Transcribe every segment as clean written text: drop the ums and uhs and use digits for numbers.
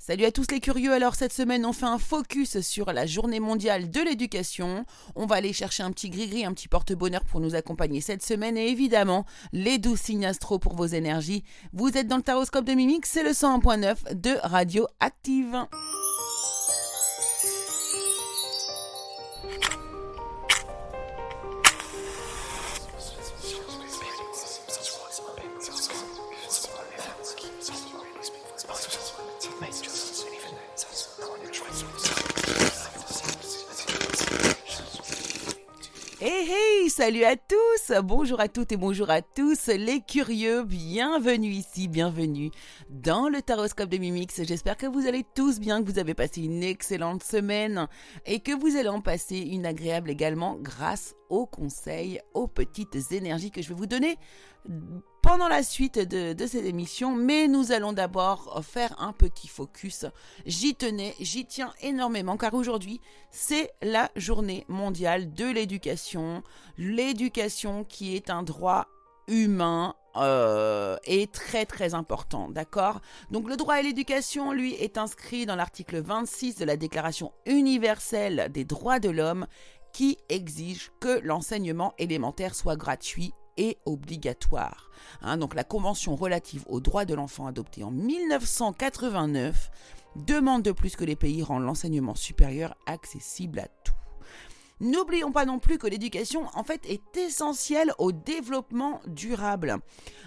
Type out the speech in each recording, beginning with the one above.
Salut à tous les curieux, alors cette semaine on fait un focus sur la journée mondiale de l'éducation. On va aller chercher un petit gris-gris, un petit porte-bonheur pour nous accompagner cette semaine et évidemment les 12 signes astro pour vos énergies. Vous êtes dans le Taroscope de Mimix, c'est le 101.9 de Radio Active. Hey hey, salut à tous, bonjour à toutes et bonjour à tous les curieux, bienvenue ici, bienvenue dans le Taroscope de Mimix. J'espère que vous allez tous bien, que vous avez passé une excellente semaine et que vous allez en passer une agréable également grâce aux conseils, aux petites énergies que je vais vous donner pendant la suite de cette émission, mais nous allons d'abord faire un petit focus. J'y tiens énormément car aujourd'hui c'est la journée mondiale de l'éducation. L'éducation qui est un droit humain est très très important, d'accord ? Donc le droit à l'éducation, lui, est inscrit dans l'article 26 de la Déclaration universelle des droits de l'homme qui exige que l'enseignement élémentaire soit gratuit et obligatoire. Donc la Convention relative aux droits de l'enfant adoptée en 1989 demande de plus que les pays rendent l'enseignement supérieur accessible à tous. N'oublions pas non plus que l'éducation, en fait, est essentielle au développement durable.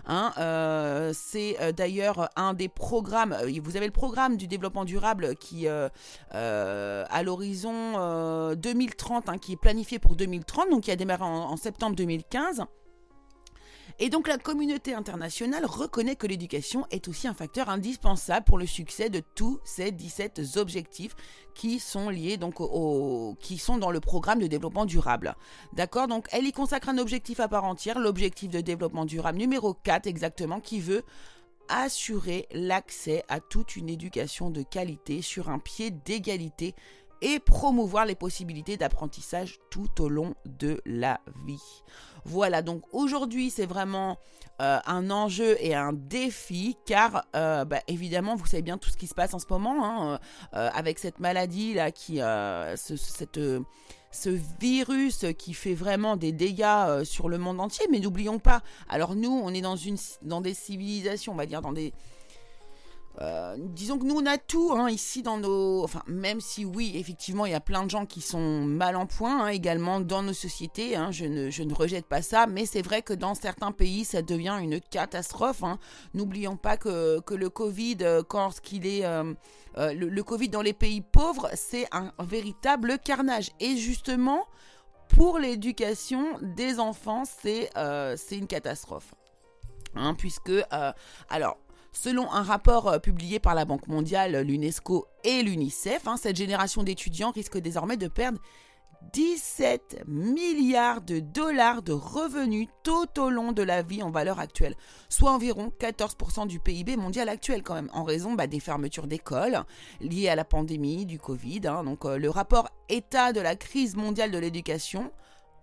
C'est d'ailleurs un des programmes. Vous avez le programme du développement durable qui, à l'horizon 2030, qui est planifié pour 2030, donc qui a démarré en septembre 2015. Et donc la communauté internationale reconnaît que l'éducation est aussi un facteur indispensable pour le succès de tous ces 17 objectifs qui sont liés donc qui sont dans le programme de développement durable. D'accord ? Donc elle y consacre un objectif à part entière, l'objectif de développement durable numéro 4 exactement, qui veut assurer l'accès à toute une éducation de qualité sur un pied d'égalité et promouvoir les possibilités d'apprentissage tout au long de la vie. Voilà, donc aujourd'hui c'est vraiment un enjeu et un défi car évidemment vous savez bien tout ce qui se passe en ce moment avec cette maladie là ce virus qui fait vraiment des dégâts sur le monde entier, mais n'oublions pas, alors nous on est dans des civilisations, on va dire dans des disons que nous on a tout ici dans nos... Enfin, même si oui, effectivement, il y a plein de gens qui sont mal en point également dans nos sociétés, je ne rejette pas ça, mais c'est vrai que dans certains pays, ça devient une catastrophe. N'oublions pas que le Covid, le Covid dans les pays pauvres, c'est un véritable carnage. Et justement, pour l'éducation des enfants, c'est une catastrophe. Puisque, selon un rapport publié par la Banque mondiale, l'UNESCO et l'UNICEF, cette génération d'étudiants risque désormais de perdre 17 milliards de dollars de revenus tout au long de la vie en valeur actuelle, soit environ 14% du PIB mondial actuel quand même, en raison des fermetures d'écoles liées à la pandémie du Covid. Donc le rapport État de la crise mondiale de l'éducation,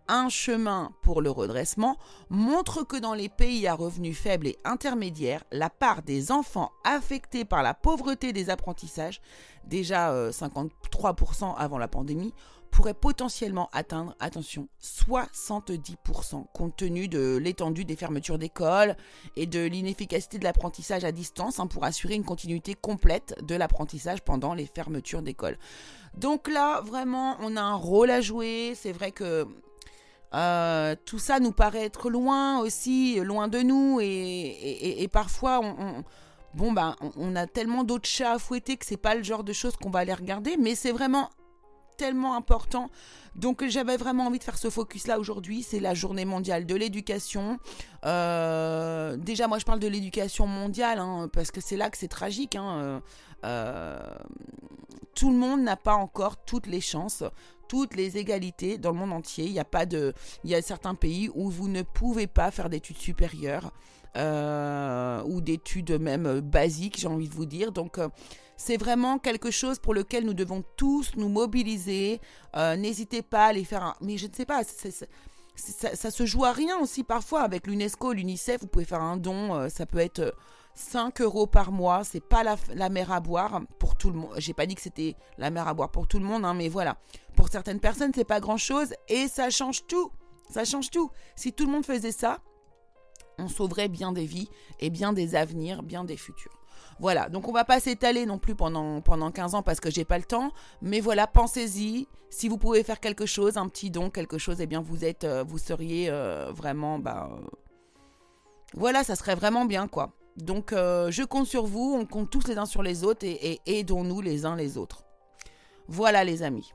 un chemin pour le redressement, montre que dans les pays à revenus faibles et intermédiaires, la part des enfants affectés par la pauvreté des apprentissages, déjà 53% avant la pandémie, pourrait potentiellement atteindre, attention, 70% compte tenu de l'étendue des fermetures d'écoles et de l'inefficacité de l'apprentissage à distance pour assurer une continuité complète de l'apprentissage pendant les fermetures d'écoles. Donc là, vraiment, on a un rôle à jouer. C'est vrai que tout ça nous paraît être loin aussi, loin de nous et parfois on a tellement d'autres chats à fouetter que c'est pas le genre de choses qu'on va aller regarder, mais c'est vraiment tellement important. Donc j'avais vraiment envie de faire ce focus là aujourd'hui. C'est la journée mondiale de l'éducation. Déjà moi je parle de l'éducation mondiale parce que c'est là que c'est tragique. Tout le monde n'a pas encore toutes les chances, toutes les égalités dans le monde entier. Il y a certains pays où vous ne pouvez pas faire d'études supérieures ou d'études même basiques, j'ai envie de vous dire. Donc c'est vraiment quelque chose pour lequel nous devons tous nous mobiliser. N'hésitez pas à aller faire mais je ne sais pas, ça se joue à rien aussi parfois avec l'UNESCO, l'UNICEF. Vous pouvez faire un don, ça peut être 5 € par mois, c'est pas la mer à boire pour tout le monde. J'ai pas dit que c'était la mer à boire pour tout le monde, hein, mais voilà. Pour certaines personnes, c'est pas grand-chose et ça change tout. Ça change tout. Si tout le monde faisait ça, on sauverait bien des vies et bien des avenirs, bien des futurs. Voilà, donc on va pas s'étaler non plus pendant 15 ans parce que j'ai pas le temps, mais voilà, pensez-y, si vous pouvez faire quelque chose, un petit don, quelque chose, eh bien vous seriez vraiment, voilà, ça serait vraiment bien quoi. Donc je compte sur vous, on compte tous les uns sur les autres et aidons-nous les uns les autres. Voilà les amis.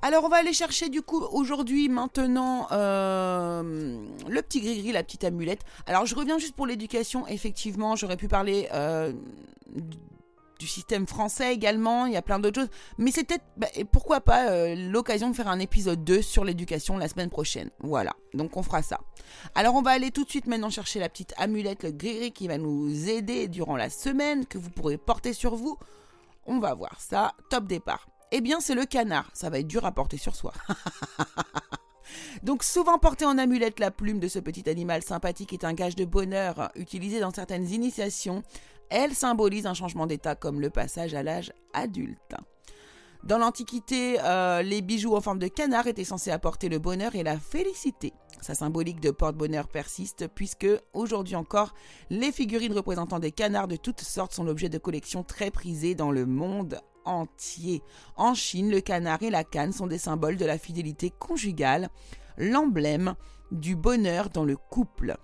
Alors on va aller chercher du coup aujourd'hui maintenant le petit gris-gris, la petite amulette. Alors je reviens juste pour l'éducation, effectivement j'aurais pu parler du système français également, il y a plein d'autres choses. Mais c'est peut-être, pourquoi pas, l'occasion de faire un épisode 2 sur l'éducation la semaine prochaine. Voilà, donc on fera ça. Alors on va aller tout de suite maintenant chercher la petite amulette, le gris-gris qui va nous aider durant la semaine, que vous pourrez porter sur vous. On va voir ça, top départ. Eh bien, c'est le canard. Ça va être dur à porter sur soi. Donc, souvent porté en amulette, la plume de ce petit animal sympathique est un gage de bonheur utilisé dans certaines initiations. Elle symbolise un changement d'état comme le passage à l'âge adulte. Dans l'Antiquité, les bijoux en forme de canard étaient censés apporter le bonheur et la félicité. Sa symbolique de porte-bonheur persiste puisque, aujourd'hui encore, les figurines représentant des canards de toutes sortes sont l'objet de collections très prisées dans le monde entier. En Chine, le canard et la canne sont des symboles de la fidélité conjugale, l'emblème du bonheur dans le couple.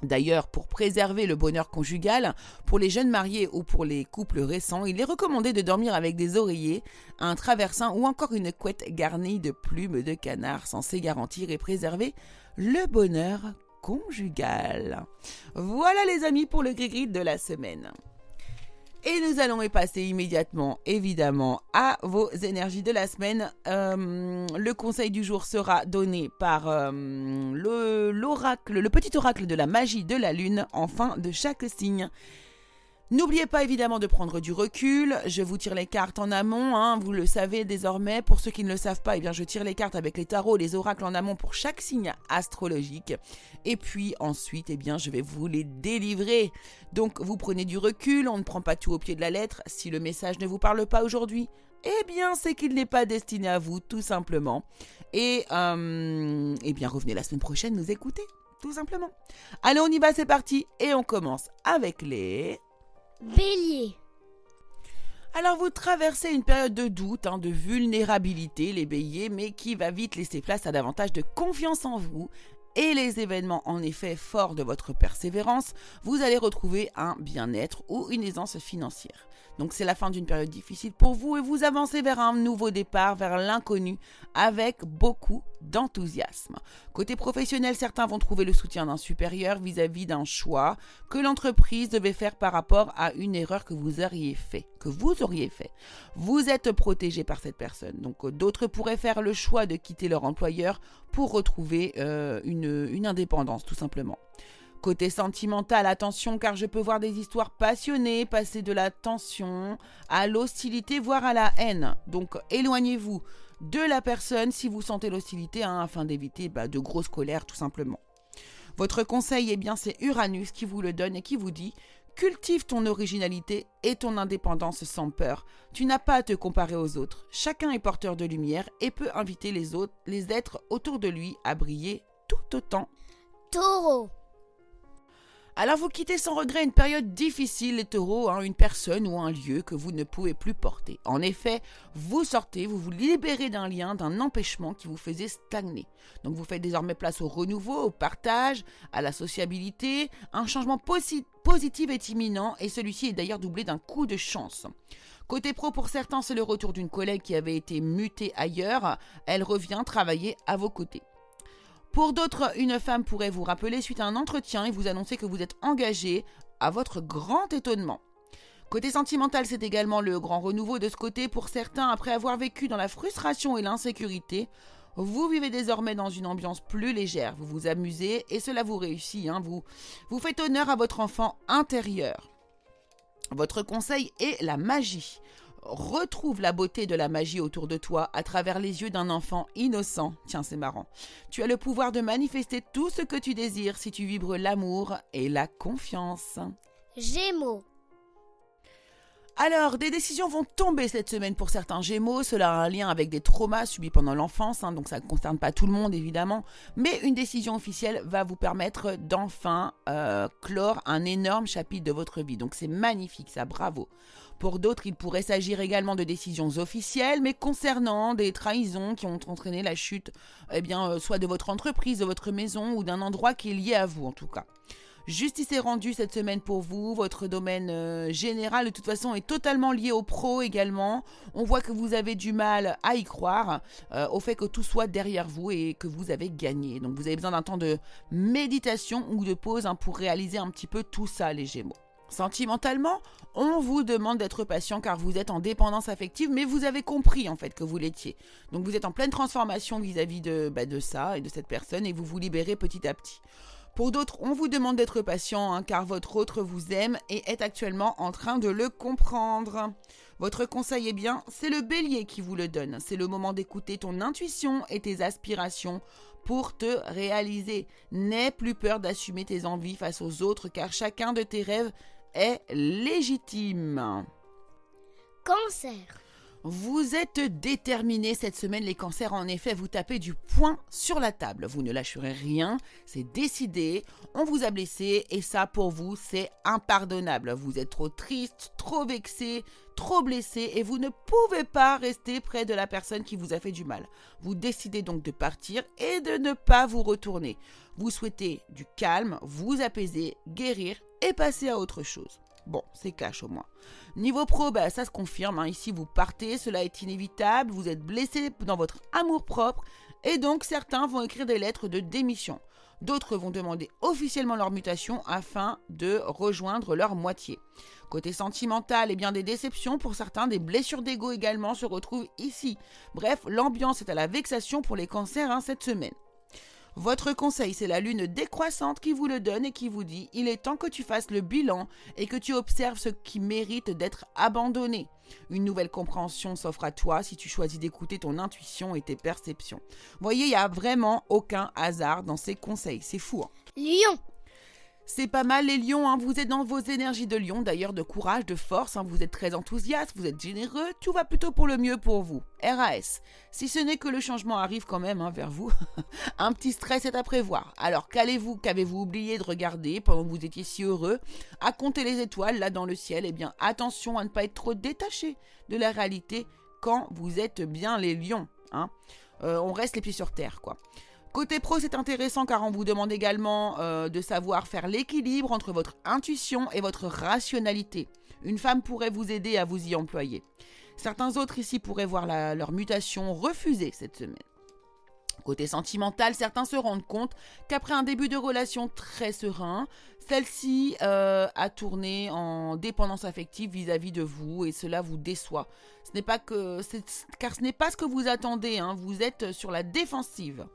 D'ailleurs, pour préserver le bonheur conjugal, pour les jeunes mariés ou pour les couples récents, il est recommandé de dormir avec des oreillers, un traversin ou encore une couette garnie de plumes de canard, censée garantir et préserver le bonheur conjugal. Voilà les amis pour le gris-gris de la semaine. Et nous allons y passer immédiatement, évidemment, à vos énergies de la semaine. Le conseil du jour sera donné par le petit oracle de la magie de la lune en fin de chaque signe. N'oubliez pas évidemment de prendre du recul, je vous tire les cartes en amont, hein, vous le savez désormais. Pour ceux qui ne le savent pas, eh bien, je tire les cartes avec les tarots, les oracles en amont pour chaque signe astrologique. Et puis ensuite, eh bien, je vais vous les délivrer. Donc vous prenez du recul, on ne prend pas tout au pied de la lettre. Si le message ne vous parle pas aujourd'hui, eh bien c'est qu'il n'est pas destiné à vous, tout simplement. Et eh bien revenez la semaine prochaine nous écouter, tout simplement. Allez, on y va, c'est parti. Et on commence avec les... Bélier. Alors vous traversez une période de doute, de vulnérabilité, les béliers, mais qui va vite laisser place à davantage de confiance en vous. Et les événements, en effet, forts de votre persévérance, vous allez retrouver un bien-être ou une aisance financière. Donc c'est la fin d'une période difficile pour vous et vous avancez vers un nouveau départ, vers l'inconnu, avec beaucoup d'enthousiasme. Côté professionnel, certains vont trouver le soutien d'un supérieur vis-à-vis d'un choix que l'entreprise devait faire par rapport à une erreur que vous auriez fait. Vous êtes protégé par cette personne. Donc d'autres pourraient faire le choix de quitter leur employeur pour retrouver une indépendance, tout simplement. Côté sentimental, attention car je peux voir des histoires passionnées passer de la tension à l'hostilité, voire à la haine. Donc éloignez-vous de la personne si vous sentez l'hostilité afin d'éviter de grosses colères tout simplement. Votre conseil, c'est Uranus qui vous le donne et qui vous dit « Cultive ton originalité et ton indépendance sans peur. Tu n'as pas à te comparer aux autres. Chacun est porteur de lumière et peut inviter les êtres autour de lui à briller tout autant. » Taureau. Alors vous quittez sans regret une période difficile, les taureaux, une personne ou un lieu que vous ne pouvez plus porter. En effet, vous sortez, vous vous libérez d'un lien, d'un empêchement qui vous faisait stagner. Donc vous faites désormais place au renouveau, au partage, à la sociabilité. Un changement positif est imminent et celui-ci est d'ailleurs doublé d'un coup de chance. Côté pro, pour certains, c'est le retour d'une collègue qui avait été mutée ailleurs. Elle revient travailler à vos côtés. Pour d'autres, une femme pourrait vous rappeler suite à un entretien et vous annoncer que vous êtes engagé à votre grand étonnement. Côté sentimental, c'est également le grand renouveau de ce côté. Pour certains, après avoir vécu dans la frustration et l'insécurité, vous vivez désormais dans une ambiance plus légère. Vous vous amusez et cela vous réussit. Vous faites honneur à votre enfant intérieur. Votre conseil est la magie. Retrouve la beauté de la magie autour de toi à travers les yeux d'un enfant innocent. Tiens, c'est marrant. Tu as le pouvoir de manifester tout ce que tu désires si tu vibres l'amour et la confiance. Gémeaux. Alors, des décisions vont tomber cette semaine pour certains Gémeaux. Cela a un lien avec des traumas subis pendant l'enfance, donc ça ne concerne pas tout le monde évidemment. Mais une décision officielle va vous permettre d'enfin clore un énorme chapitre de votre vie. Donc c'est magnifique, ça, bravo. Pour d'autres, il pourrait s'agir également de décisions officielles, mais concernant des trahisons qui ont entraîné la chute, soit de votre entreprise, de votre maison ou d'un endroit qui est lié à vous en tout cas. Justice est rendue cette semaine pour vous. Votre domaine général, de toute façon, est totalement lié au pro également. On voit que vous avez du mal à y croire, au fait que tout soit derrière vous et que vous avez gagné. Donc, vous avez besoin d'un temps de méditation ou de pause pour réaliser un petit peu tout ça, les Gémeaux. Sentimentalement, on vous demande d'être patient car vous êtes en dépendance affective, mais vous avez compris en fait que vous l'étiez. Donc, vous êtes en pleine transformation vis-à-vis de ça et de cette personne et vous vous libérez petit à petit. Pour d'autres, on vous demande d'être patient car votre autre vous aime et est actuellement en train de le comprendre. Votre conseil c'est le Bélier qui vous le donne. C'est le moment d'écouter ton intuition et tes aspirations pour te réaliser. N'aie plus peur d'assumer tes envies face aux autres car chacun de tes rêves est légitime. Cancer. Vous êtes déterminés cette semaine, les cancers, en effet, vous tapez du poing sur la table. Vous ne lâcherez rien, c'est décidé, on vous a blessé et ça, pour vous, c'est impardonnable. Vous êtes trop triste, trop vexé, trop blessé et vous ne pouvez pas rester près de la personne qui vous a fait du mal. Vous décidez donc de partir et de ne pas vous retourner. Vous souhaitez du calme, vous apaiser, guérir et passer à autre chose. Bon, c'est cash au moins. Niveau pro, ça se confirme. Ici, vous partez, cela est inévitable. Vous êtes blessé dans votre amour-propre. Et donc, certains vont écrire des lettres de démission. D'autres vont demander officiellement leur mutation afin de rejoindre leur moitié. Côté sentimental, des déceptions pour certains, des blessures d'ego également se retrouvent ici. Bref, l'ambiance est à la vexation pour les cancers cette semaine. Votre conseil, c'est la lune décroissante qui vous le donne et qui vous dit « Il est temps que tu fasses le bilan et que tu observes ce qui mérite d'être abandonné. » Une nouvelle compréhension s'offre à toi si tu choisis d'écouter ton intuition et tes perceptions. Vous voyez, il n'y a vraiment aucun hasard dans ces conseils. C'est fou. Lion. C'est pas mal les lions, vous êtes dans vos énergies de lion, d'ailleurs de courage, de force, vous êtes très enthousiaste, vous êtes généreux, tout va plutôt pour le mieux pour vous. RAS, si ce n'est que le changement arrive quand même vers vous, un petit stress est à prévoir. Alors qu'avez-vous oublié de regarder pendant que vous étiez si heureux, à compter les étoiles là dans le ciel, attention à ne pas être trop détaché de la réalité quand vous êtes bien les lions. On reste les pieds sur terre quoi. Côté pro, c'est intéressant car on vous demande également de savoir faire l'équilibre entre votre intuition et votre rationalité. Une femme pourrait vous aider à vous y employer. Certains autres ici pourraient voir leur mutation refusée cette semaine. Côté sentimental, certains se rendent compte qu'après un début de relation très serein, celle-ci a tourné en dépendance affective vis-à-vis de vous et cela vous déçoit. Car ce n'est pas ce que vous attendez, vous êtes sur la défensive.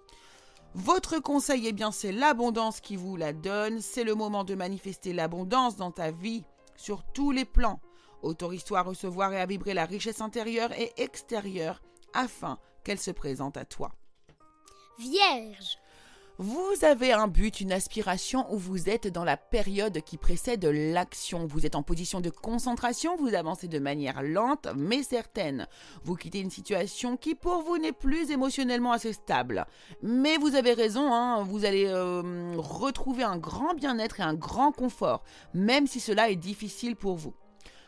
Votre conseil, c'est l'abondance qui vous la donne. C'est le moment de manifester l'abondance dans ta vie sur tous les plans. Autorise-toi à recevoir et à vibrer la richesse intérieure et extérieure afin qu'elle se présente à toi. Vierge. Vous avez un but, une aspiration où vous êtes dans la période qui précède l'action. Vous êtes en position de concentration, vous avancez de manière lente mais certaine. Vous quittez une situation qui pour vous n'est plus émotionnellement assez stable. Mais vous avez raison, vous allez retrouver un grand bien-être et un grand confort, même si cela est difficile pour vous.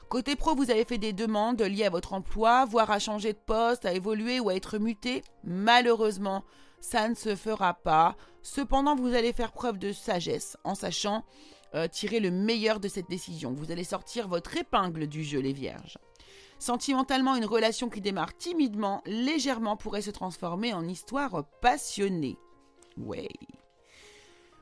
Côté pro, vous avez fait des demandes liées à votre emploi, voire à changer de poste, à évoluer ou à être muté. Malheureusement, ça ne se fera pas. Cependant, vous allez faire preuve de sagesse en sachant tirer le meilleur de cette décision. Vous allez sortir votre épingle du jeu, les vierges. Sentimentalement, une relation qui démarre timidement, légèrement, pourrait se transformer en histoire passionnée. Ouais.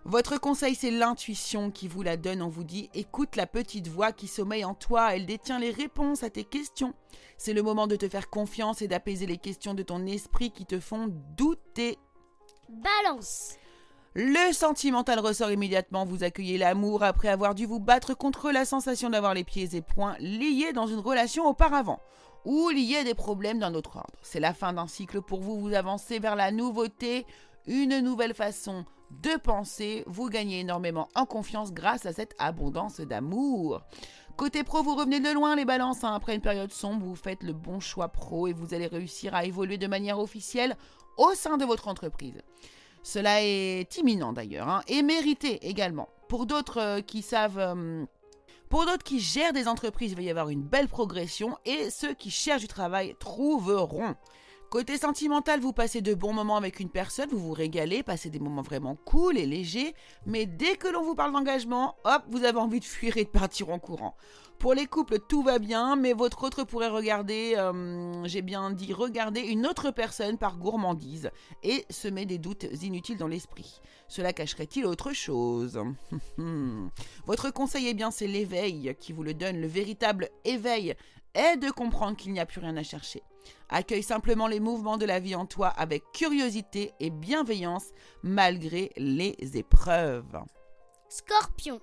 Votre conseil, c'est l'intuition qui vous la donne. On vous dit, écoute la petite voix qui sommeille en toi. Elle détient les réponses à tes questions. C'est le moment de te faire confiance et d'apaiser les questions de ton esprit qui te font douter. Balance. Le sentimental ressort immédiatement. Vous accueillez l'amour après avoir dû vous battre contre la sensation d'avoir les pieds et poings liés dans une relation auparavant ou liés à des problèmes d'un autre ordre. C'est la fin d'un cycle pour vous. Vous avancez vers la nouveauté, une nouvelle façon de pensée. Vous gagnez énormément en confiance grâce à cette abondance d'amour. Côté pro, vous revenez de loin les balances. Après une période sombre, vous faites le bon choix pro et vous allez réussir à évoluer de manière officielle au sein de votre entreprise. Cela est imminent d'ailleurs et mérité également. Pour d'autres qui gèrent des entreprises, il va y avoir une belle progression et ceux qui cherchent du travail trouveront. Côté sentimental, vous passez de bons moments avec une personne, vous vous régalez, passez des moments vraiment cool et légers, mais dès que l'on vous parle d'engagement, hop, vous avez envie de fuir et de partir en courant. Pour les couples, tout va bien, mais votre autre pourrait regarder une autre personne par gourmandise et semer des doutes inutiles dans l'esprit. Cela cacherait-il autre chose? Votre conseil, c'est l'éveil qui vous le donne. Le véritable éveil est de comprendre qu'il n'y a plus rien à chercher. Accueille simplement les mouvements de la vie en toi avec curiosité et bienveillance malgré les épreuves. Scorpion.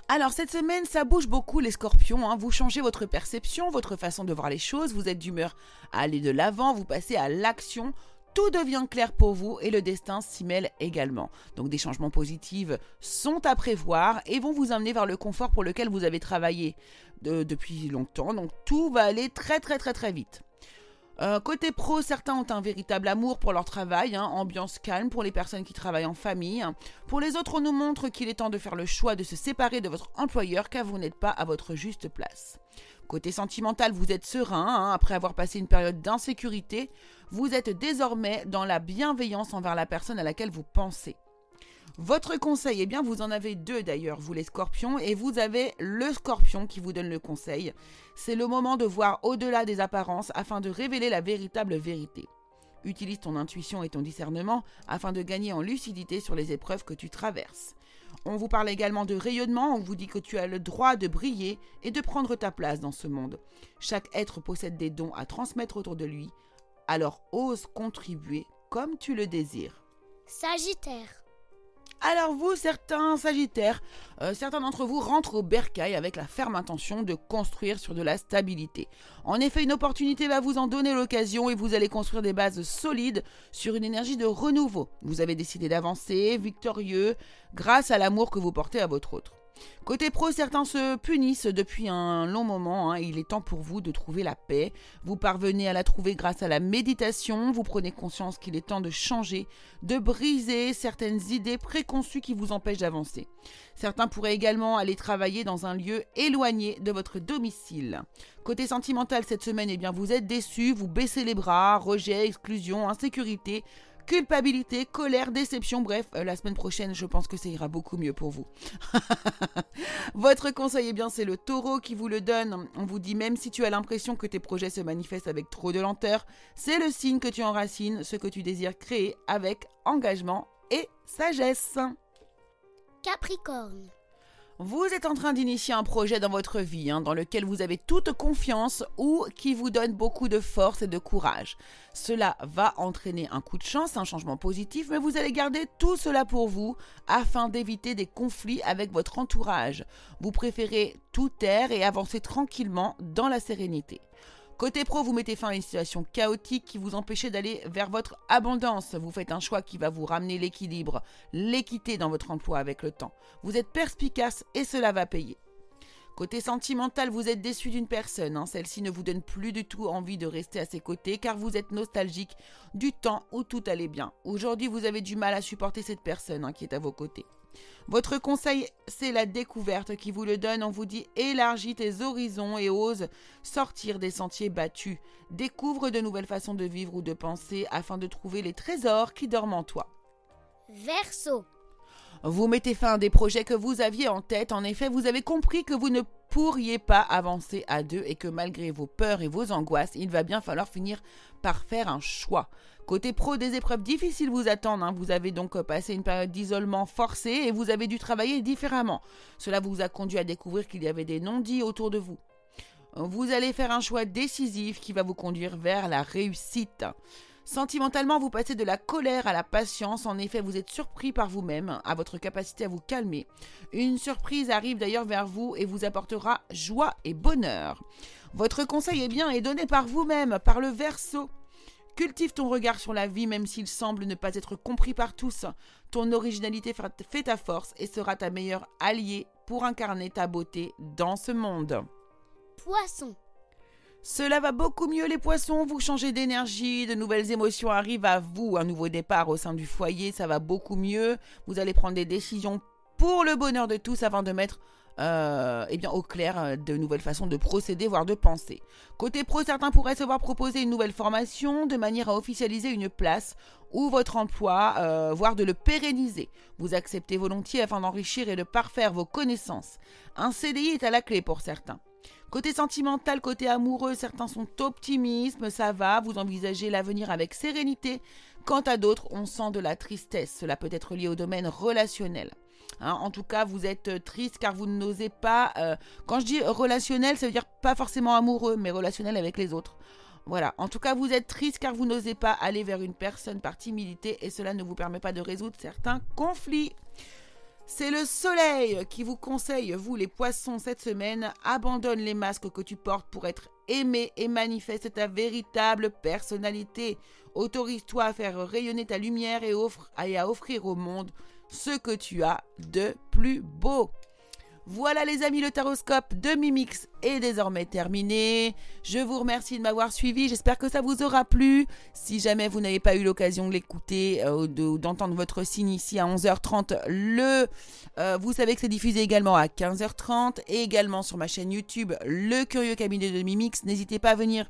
Alors cette semaine, ça bouge beaucoup les scorpions. Vous changez votre perception, votre façon de voir les choses, vous êtes d'humeur à aller de l'avant, vous passez à l'action. Tout devient clair pour vous et le destin s'y mêle également. Donc des changements positifs sont à prévoir et vont vous amener vers le confort pour lequel vous avez travaillé depuis longtemps. Donc tout va aller très très très très vite. Côté pro, certains ont un véritable amour pour leur travail, ambiance calme pour les personnes qui travaillent en famille. Pour les autres, on nous montre qu'il est temps de faire le choix de se séparer de votre employeur car vous n'êtes pas à votre juste place. Côté sentimental, vous êtes serein, après avoir passé une période d'insécurité. Vous êtes désormais dans la bienveillance envers la personne à laquelle vous pensez. Votre conseil, vous en avez deux d'ailleurs, vous les scorpions, et vous avez le scorpion qui vous donne le conseil. C'est le moment de voir au-delà des apparences afin de révéler la véritable vérité. Utilise ton intuition et ton discernement afin de gagner en lucidité sur les épreuves que tu traverses. On vous parle également de rayonnement, on vous dit que tu as le droit de briller et de prendre ta place dans ce monde. Chaque être possède des dons à transmettre autour de lui, alors ose contribuer comme tu le désires. Sagittaire. Alors vous, certains sagittaires, certains d'entre vous rentrent au bercail avec la ferme intention de construire sur de la stabilité. En effet, une opportunité va vous en donner l'occasion et vous allez construire des bases solides sur une énergie de renouveau. Vous avez décidé d'avancer, victorieux, grâce à l'amour que vous portez à votre autre. Côté pro, certains se punissent depuis un long moment. Il est temps pour vous de trouver la paix. Vous parvenez à la trouver grâce à la méditation. Vous prenez conscience qu'il est temps de changer, de briser certaines idées préconçues qui vous empêchent d'avancer. Certains pourraient également aller travailler dans un lieu éloigné de votre domicile. Côté sentimental, cette semaine, vous êtes déçus, vous baissez les bras, rejet, exclusion, insécurité, culpabilité, colère, déception, bref, la semaine prochaine, je pense que ça ira beaucoup mieux pour vous. Votre conseil, c'est le taureau qui vous le donne. On vous dit même si tu as l'impression que tes projets se manifestent avec trop de lenteur, c'est le signe que tu enracines ce que tu désires créer avec engagement et sagesse. Capricorne. Vous êtes en train d'initier un projet dans votre vie, dans lequel vous avez toute confiance ou qui vous donne beaucoup de force et de courage. Cela va entraîner un coup de chance, un changement positif, mais vous allez garder tout cela pour vous afin d'éviter des conflits avec votre entourage. Vous préférez tout taire et avancer tranquillement dans la sérénité. Côté pro, vous mettez fin à une situation chaotique qui vous empêchait d'aller vers votre abondance. Vous faites un choix qui va vous ramener l'équilibre, l'équité dans votre emploi avec le temps. Vous êtes perspicace et cela va payer. Côté sentimental, vous êtes déçu d'une personne. Celle-ci ne vous donne plus du tout envie de rester à ses côtés car vous êtes nostalgique du temps où tout allait bien. Aujourd'hui, vous avez du mal à supporter cette personne qui est à vos côtés. Votre conseil, c'est la découverte qui vous le donne. On vous dit élargis tes horizons et ose sortir des sentiers battus. Découvre de nouvelles façons de vivre ou de penser afin de trouver les trésors qui dorment en toi. Verseau. Vous mettez fin à des projets que vous aviez en tête. En effet, vous avez compris que vous ne pourriez pas avancer à deux et que malgré vos peurs et vos angoisses, il va bien falloir finir par faire un choix. Côté pro, des épreuves difficiles vous attendent. Vous avez donc passé une période d'isolement forcé et vous avez dû travailler différemment. Cela vous a conduit à découvrir qu'il y avait des non-dits autour de vous. Vous allez faire un choix décisif qui va vous conduire vers la réussite. Sentimentalement, vous passez de la colère à la patience. En effet, vous êtes surpris par vous-même, à votre capacité à vous calmer. Une surprise arrive d'ailleurs vers vous et vous apportera joie et bonheur. Votre conseil est donné par vous-même, par le Verseau. Cultive ton regard sur la vie même s'il semble ne pas être compris par tous. Ton originalité fait ta force et sera ta meilleure alliée pour incarner ta beauté dans ce monde. Poisson. Cela va beaucoup mieux les poissons, vous changez d'énergie, de nouvelles émotions arrivent à vous, un nouveau départ au sein du foyer, ça va beaucoup mieux. Vous allez prendre des décisions pour le bonheur de tous afin de mettre au clair de nouvelles façons de procéder, voire de penser. Côté pro, certains pourraient se voir proposer une nouvelle formation de manière à officialiser une place ou votre emploi, voire de le pérenniser. Vous acceptez volontiers afin d'enrichir et de parfaire vos connaissances. Un CDI est à la clé pour certains. Côté sentimental, côté amoureux, certains sont optimistes, ça va, vous envisagez l'avenir avec sérénité. Quant à d'autres, on sent de la tristesse, cela peut être lié au domaine relationnel. En tout cas, vous êtes triste car vous n'osez pas, quand je dis relationnel, ça veut dire pas forcément amoureux, mais relationnel avec les autres. Voilà, en tout cas, vous êtes triste car vous n'osez pas aller vers une personne par timidité et cela ne vous permet pas de résoudre certains conflits. C'est le soleil qui vous conseille, vous les poissons, cette semaine. Abandonne les masques que tu portes pour être aimé et manifeste ta véritable personnalité. Autorise-toi à faire rayonner ta lumière et à offrir au monde ce que tu as de plus beau. Voilà les amis, le taroscope de Mimix est désormais terminé. Je vous remercie de m'avoir suivi, j'espère que ça vous aura plu. Si jamais vous n'avez pas eu l'occasion de l'écouter ou d'entendre votre signe ici à 11h30, vous savez que c'est diffusé également à 15h30 et également sur ma chaîne YouTube, Le Curieux Cabinet de Mimix. N'hésitez pas à venir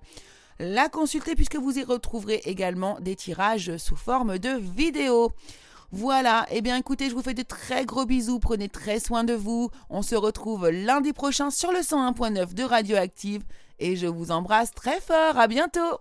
la consulter puisque vous y retrouverez également des tirages sous forme de vidéos. Voilà, eh bien écoutez, je vous fais de très gros bisous, prenez très soin de vous. On se retrouve lundi prochain sur le 101.9 de Radioactive et je vous embrasse très fort, à bientôt.